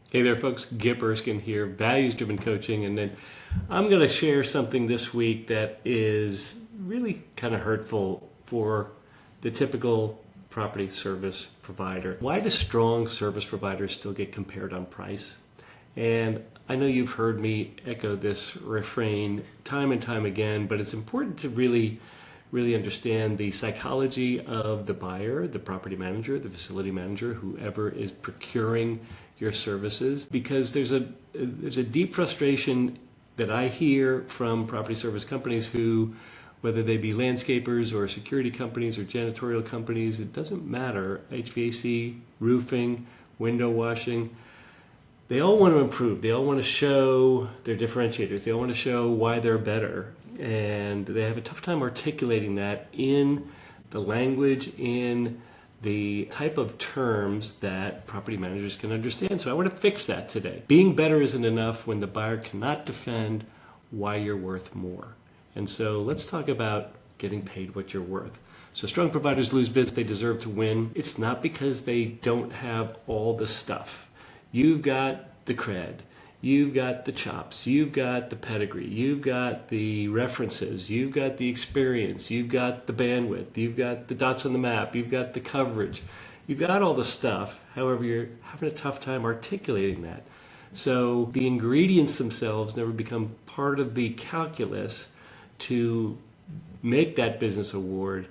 Hey there, folks. Gip Erskine here, values-driven coaching, and then I'm going to share something this week that is really kind of hurtful for the typical property service provider. Why do strong service providers still get compared on price? And I know you've heard me echo this refrain time and time again, but it's important to really understand the psychology of the buyer, the property manager, the facility manager, whoever is procuring your services, because there's a deep frustration that I hear from property service companies who, whether they be landscapers or security companies or janitorial companies, it doesn't matter, HVAC, roofing, window washing, they all want to improve. They all want to show their differentiators. They all want to show why they're better. And they have a tough time articulating that in the language, in the type of terms that property managers can understand. So I want to fix that today. Being better isn't enough when the buyer cannot defend why you're worth more. And so let's talk about getting paid what you're worth. So strong providers lose business. They deserve to win. It's not because they don't have all the stuff. You've got the cred, you've got the chops, you've got the pedigree, you've got the references, you've got the experience, you've got the bandwidth, you've got the dots on the map, you've got the coverage, you've got all the stuff. However, you're having a tough time articulating that. So the ingredients themselves never become part of the calculus to make that business award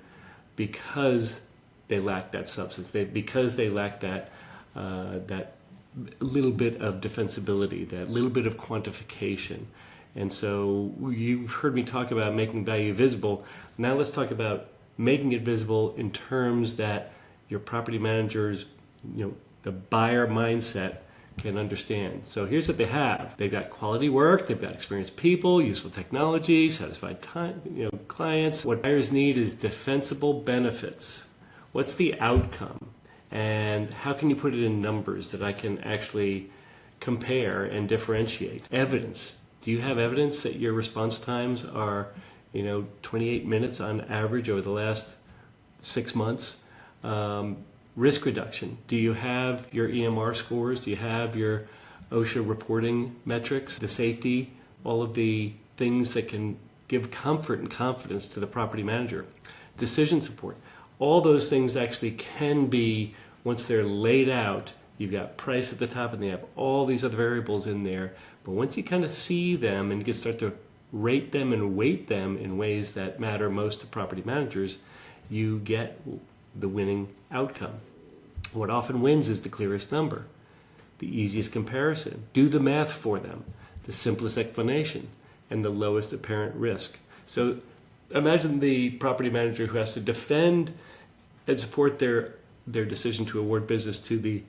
because they lack that substance, because they lack that little bit of defensibility, that little bit of quantification. And so you've heard me talk about making value visible. Now let's talk about making it visible in terms that your property managers, the buyer mindset can understand. So here's what they have. They've got quality work, they've got experienced people, useful technology, satisfied clients. What buyers need is defensible benefits. What's the outcome? And how can you put it in numbers that I can actually compare and differentiate? Evidence. Do you have evidence that your response times are, 28 minutes on average over the last 6 months? Risk reduction. Do you have your EMR scores? Do you have your OSHA reporting metrics? The safety, all of the things that can give comfort and confidence to the property manager. Decision support. All those things actually can be, once they're laid out, you've got price at the top and they have all these other variables in there. But once you kind of see them and you can start to rate them and weight them in ways that matter most to property managers, you get the winning outcome. What often wins is the clearest number, the easiest comparison. Do the math for them, the simplest explanation, and the lowest apparent risk. So imagine the property manager who has to defend and support their decision to award business to the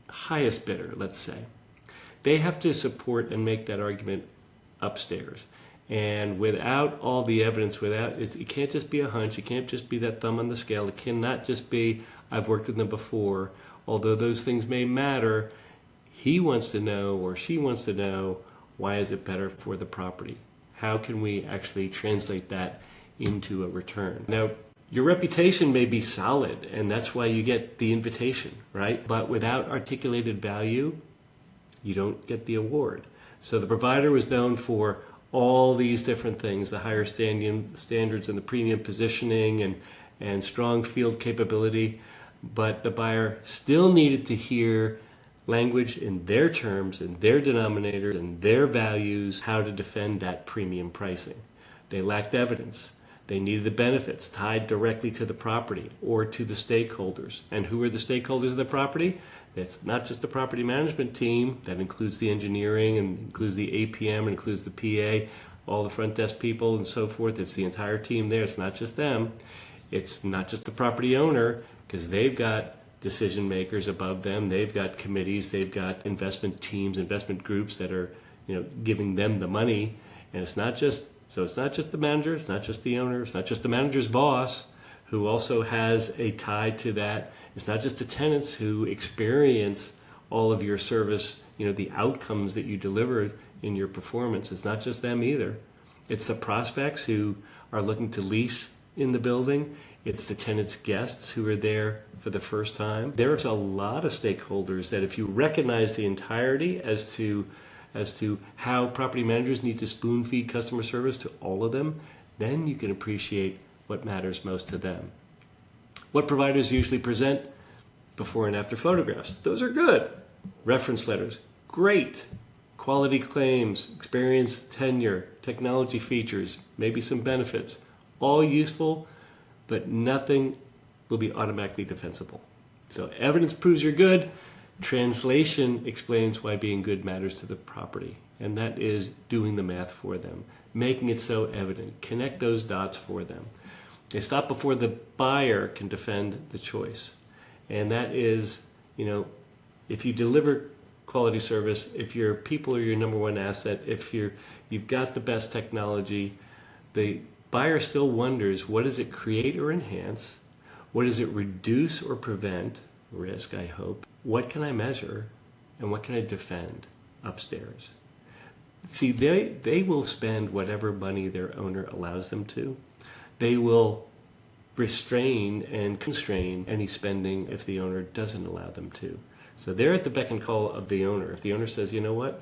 highest bidder, let's say. They have to support and make that argument upstairs. And without all the evidence, it can't just be a hunch, it can't just be that thumb on the scale, it cannot just be, I've worked with them before. Although those things may matter, he wants to know or she wants to know, why is it better for the property? How can we actually translate that into a return? Now, your reputation may be solid, and that's why you get the invitation, right? But without articulated value, you don't get the award. So the provider was known for all these different things, the higher standards and the premium positioning and strong field capability, but the buyer still needed to hear language in their terms, in their denominators, and their values, how to defend that premium pricing. They lacked evidence. They needed the benefits tied directly to the property or to the stakeholders. And who are the stakeholders of the property? It's not just the property management team. That includes the engineering and includes the APM and includes the PA, all the front desk people and so forth. It's the entire team there. It's not just them. It's not just the property owner, because they've got decision makers above them. They've got committees. They've got investment teams, investment groups that are, giving them the money. And it's not just the manager, it's not just the owner, it's not just the manager's boss who also has a tie to that. It's not just the tenants who experience all of your service, the outcomes that you deliver in your performance. It's not just them either. It's the prospects who are looking to lease in the building. It's the tenant's guests who are there for the first time. There's a lot of stakeholders that if you recognize the entirety as to how property managers need to spoon feed customer service to all of them, then you can appreciate what matters most to them. What providers usually present? Before and after photographs. Those are good. Reference letters, great. Quality claims, experience, tenure, technology features, maybe some benefits, all useful, but nothing will be automatically defensible. So evidence proves you're good. Translation explains why being good matters to the property, and that is doing the math for them, making it so evident. Connect those dots for them. They stop before the buyer can defend the choice. And that is, if you deliver quality service, if your people are your number one asset, if you've got the best technology, the buyer still wonders, what does it create or enhance? What does it reduce or prevent? Risk, I hope. What can I measure? And what can I defend upstairs? See, they will spend whatever money their owner allows them to. They will restrain and constrain any spending if the owner doesn't allow them to. So they're at the beck and call of the owner. If the owner says, you know what,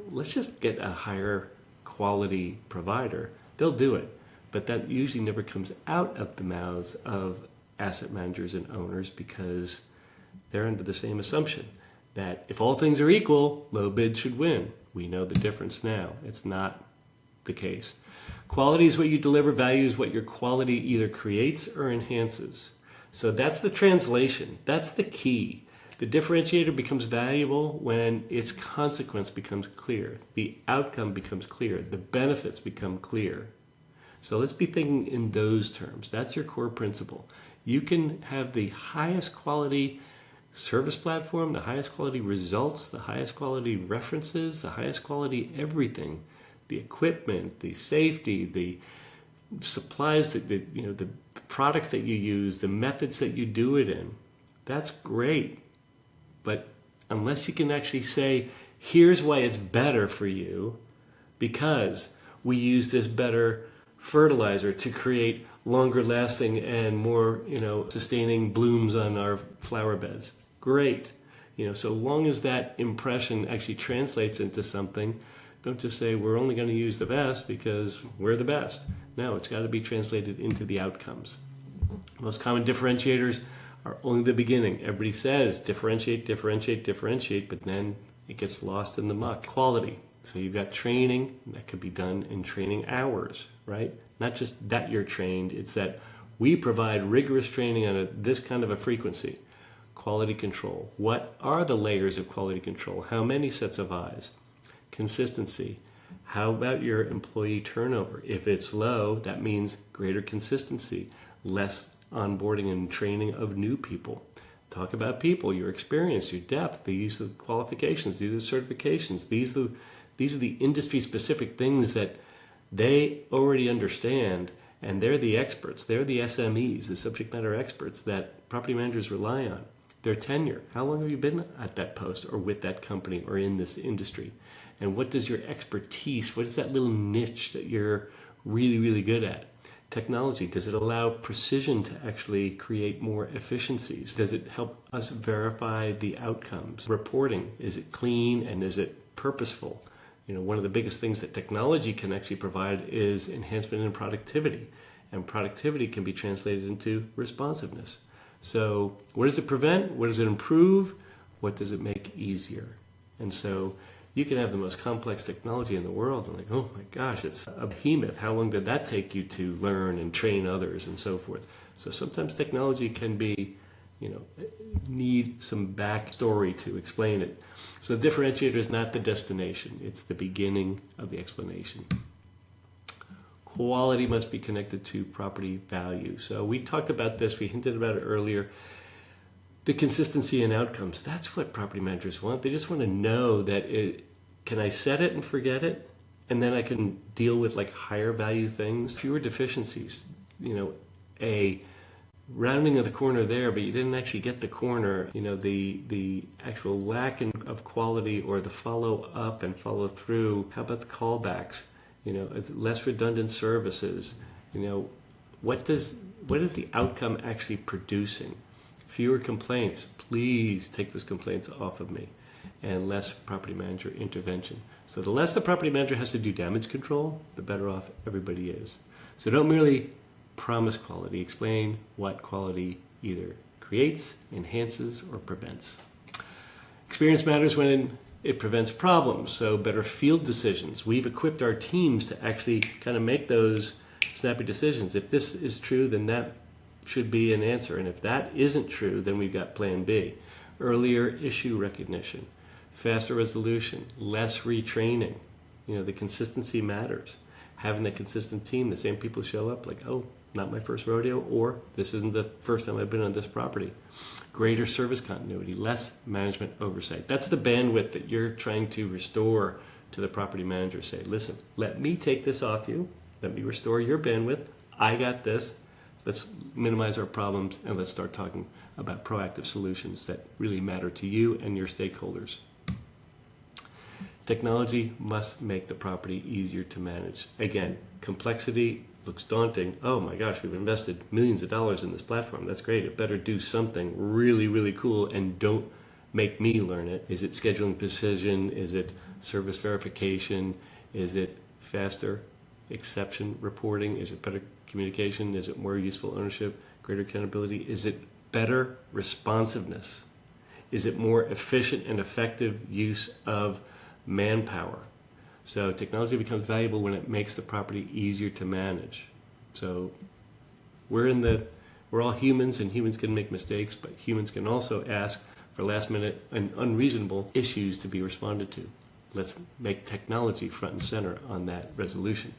let's just get a higher quality provider, they'll do it. But that usually never comes out of the mouths of asset managers and owners because they're under the same assumption that if all things are equal, low bid should win. We know the difference now. It's not the case. Quality is what you deliver, value is what your quality either creates or enhances. So that's the translation. That's the key. The differentiator becomes valuable when its consequence becomes clear. The outcome becomes clear. The benefits become clear. So let's be thinking in those terms. That's your core principle. You can have the highest quality service platform, the highest quality results, the highest quality references, the highest quality everything. The equipment, the safety, the supplies, the products that you use, the methods that you do it in. That's great. But unless you can actually say, here's why it's better for you, because we use this better fertilizer to create longer lasting and more, sustaining blooms on our flower beds. Great. So long as that impression actually translates into something, don't just say we're only going to use the best because we're the best. No, it's got to be translated into the outcomes. Most common differentiators are only the beginning. Everybody says differentiate, differentiate, differentiate, but then it gets lost in the muck. Quality. So you've got training that could be done in training hours, right? Not just that you're trained, it's that we provide rigorous training on this kind of a frequency. Quality control. What are the layers of quality control? How many sets of eyes? Consistency. How about your employee turnover? If it's low, that means greater consistency, less onboarding and training of new people. Talk about people, your experience, your depth. These are the qualifications, these are the certifications, these are the industry-specific things that they already understand, and they're the experts. They're the SMEs, the subject matter experts that property managers rely on. Their tenure. How long have you been at that post or with that company or in this industry? And what does your expertise, what is that little niche that you're really, really good at? Technology, does it allow precision to actually create more efficiencies? Does it help us verify the outcomes? Reporting, is it clean and is it purposeful? One of the biggest things that technology can actually provide is enhancement in productivity. And productivity can be translated into responsiveness. So what does it prevent? What does it improve? What does it make easier? And so you can have the most complex technology in the world and oh my gosh, it's a behemoth. How long did that take you to learn and train others and so forth? So sometimes technology can be, need some backstory to explain it. So the differentiator is not the destination. It's the beginning of the explanation. Quality must be connected to property value. So we talked about this, we hinted about it earlier. The consistency in outcomes, that's what property managers want. They just want to know that can I set it and forget it? And then I can deal with higher value things. Fewer deficiencies, a rounding of the corner there, but you didn't actually get the corner. The actual lack of quality or the follow up and follow through. How about the callbacks? Less redundant services. What does what is the outcome actually producing? Fewer complaints, please take those complaints off of me, and less property manager intervention. So the less the property manager has to do damage control, the better off everybody is. So don't merely promise quality, explain what quality either creates, enhances, or prevents. Experience matters when it prevents problems, so better field decisions. We've equipped our teams to actually kind of make those snappy decisions. If this is true, then that should be an answer. And if that isn't true, then we've got plan B. Earlier issue recognition, faster resolution, less retraining. The consistency matters. Having a consistent team, the same people show up like, oh, not my first rodeo, or this isn't the first time I've been on this property. Greater service continuity, less management oversight. That's the bandwidth that you're trying to restore to the property manager. Say, listen, let me take this off you. Let me restore your bandwidth. I got this. Let's minimize our problems, and let's start talking about proactive solutions that really matter to you and your stakeholders. Technology must make the property easier to manage. Again, complexity looks daunting. Oh my gosh, we've invested millions of dollars in this platform. That's great. It better do something really, really cool, and don't make me learn it. Is it scheduling precision? Is it service verification? Is it faster exception reporting? Is it better communication? Is it more useful ownership, greater accountability? Is it better responsiveness? Is it more efficient and effective use of manpower? So technology becomes valuable when it makes the property easier to manage. So we're all humans, and humans can make mistakes, but humans can also ask for last minute and unreasonable issues to be responded to. Let's make technology front and center on that resolution.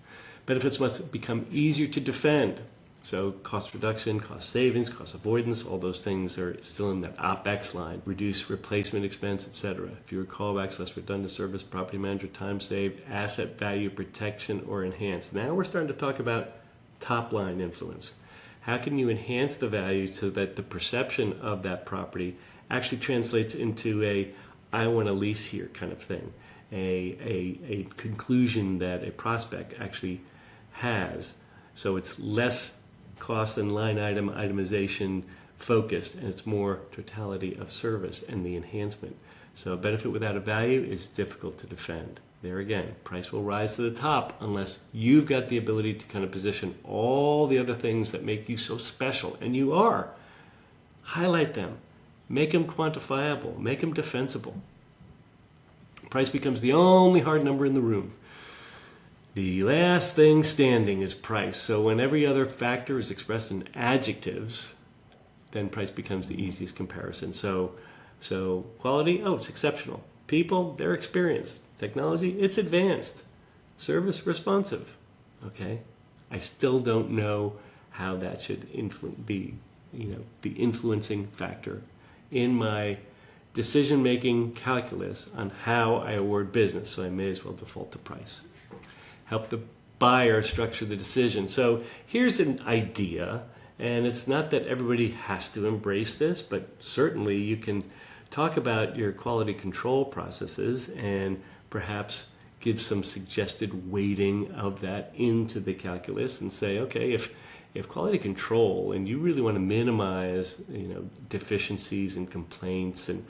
Benefits must become easier to defend. So cost reduction, cost savings, cost avoidance, all those things are still in that OpEx line. Reduce replacement expense, etc. Fewer callbacks, less redundant service, property manager time saved, asset value protection or enhanced. Now we're starting to talk about top line influence. How can you enhance the value so that the perception of that property actually translates into a I want to lease here kind of thing, a conclusion that a prospect actually has. So it's less cost and line item itemization focused, and it's more totality of service and the enhancement. So a benefit without a value is difficult to defend. There again, price will rise to the top unless you've got the ability to kind of position all the other things that make you so special, and you are. Highlight them, make them quantifiable, make them defensible. Price becomes the only hard number in the room. The last thing standing is price. So when every other factor is expressed in adjectives, then price becomes the easiest comparison. So quality, oh, it's exceptional. People, they're experienced. Technology, it's advanced. Service, responsive. Okay? I still don't know how that should be, the influencing factor in my decision-making calculus on how I award business. So I may as well default to price. Help the buyer structure the decision. So here's an idea, and it's not that everybody has to embrace this, but certainly you can talk about your quality control processes and perhaps give some suggested weighting of that into the calculus and say, okay, if quality control, and you really want to minimize deficiencies and complaints and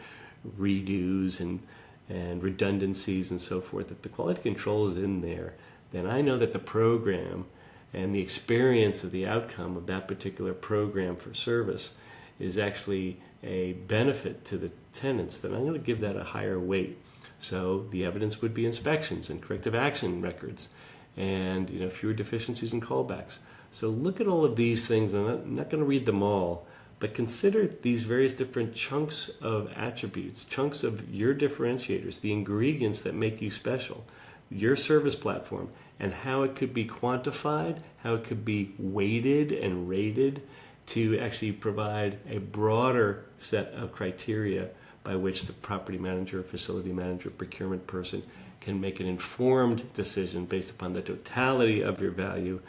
redos and redundancies and so forth, if the quality control is in there, then I know that the program and the experience of the outcome of that particular program for service is actually a benefit to the tenants, then I'm going to give that a higher weight. So the evidence would be inspections and corrective action records and fewer deficiencies and callbacks. So look at all of these things. I'm not going to read them all, but consider these various different chunks of attributes, chunks of your differentiators, the ingredients that make you special, your service platform, and how it could be quantified, how it could be weighted and rated to actually provide a broader set of criteria by which the property manager, facility manager, procurement person can make an informed decision based upon the totality of your value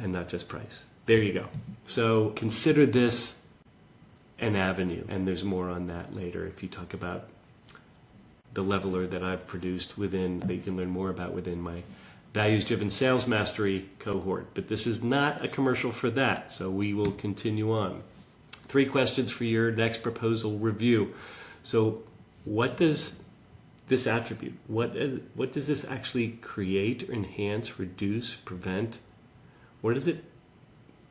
and not just price. There you go. So consider this an avenue, and there's more on that later if you talk about the leveler that I've produced that you can learn more about within my values-driven sales mastery cohort. But this is not a commercial for that, so we will continue on. 3 questions for your next proposal review. So what does this attribute, what does this actually create, enhance, reduce, prevent? What does it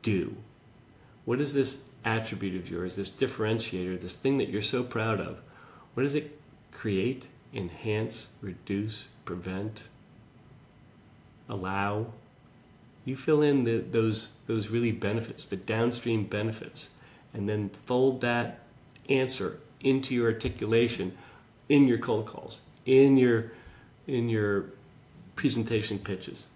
do? What is this attribute of yours, this differentiator, this thing that you're so proud of? What does it create, enhance, reduce, prevent, allow? You fill in those really benefits, the downstream benefits, and then fold that answer into your articulation in your cold calls, in your presentation pitches.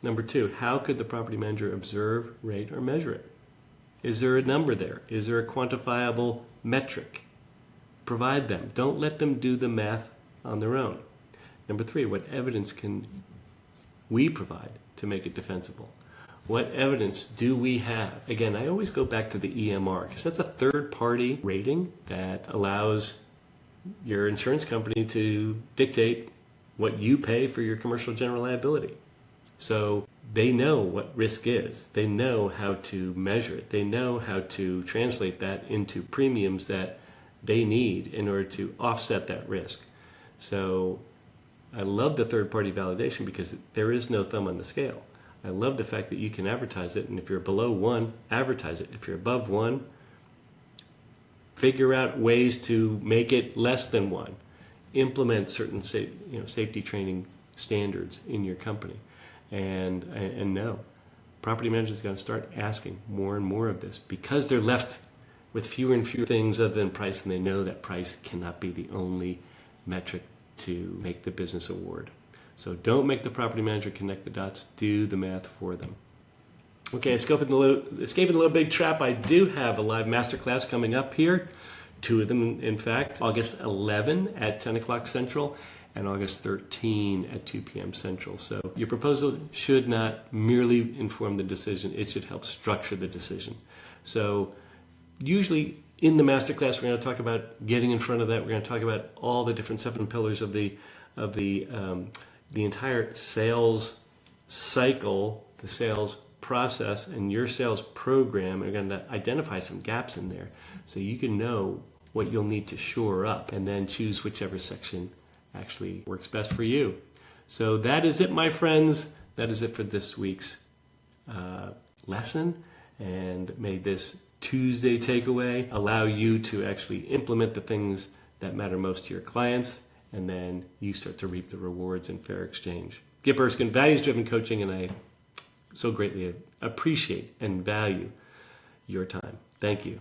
Number 2, how could the property manager observe, rate, or measure it? Is there a number there? Is there a quantifiable metric? Provide them. Don't let them do the math on their own. Number 3, what evidence can we provide to make it defensible? What evidence do we have? Again, I always go back to the EMR because that's a third-party rating that allows your insurance company to dictate what you pay for your commercial general liability. So they know what risk is. They know how to measure it. They know how to translate that into premiums that they need in order to offset that risk. So I love the third-party validation because there is no thumb on the scale. I love the fact that you can advertise it, and if you're below 1, advertise it. If you're above 1, figure out ways to make it less than 1. Implement certain safety training standards in your company. And no, property managers are going to start asking more and more of this because they're left with fewer and fewer things other than price, and they know that price cannot be the only metric to make the business award. So don't make the property manager connect the dots. Do the math for them. Okay, escaping the little big trap. I do have a live masterclass coming up here. 2 of them, in fact. August 11 at 10 o'clock Central and August 13 at 2 p.m. Central. So your proposal should not merely inform the decision. It should help structure the decision. So usually in the masterclass, we're going to talk about getting in front of that. We're going to talk about all the different 7 pillars of the entire sales cycle, the sales process, and your sales program. We're going to identify some gaps in there so you can know what you'll need to shore up and then choose whichever section actually works best for you. So that is it, my friends. That is it for this week's lesson. And may this Tuesday takeaway allow you to actually implement the things that matter most to your clients, and then you start to reap the rewards in fair exchange. Skip Erskine, values-driven coaching, and I so greatly appreciate and value your time. Thank you.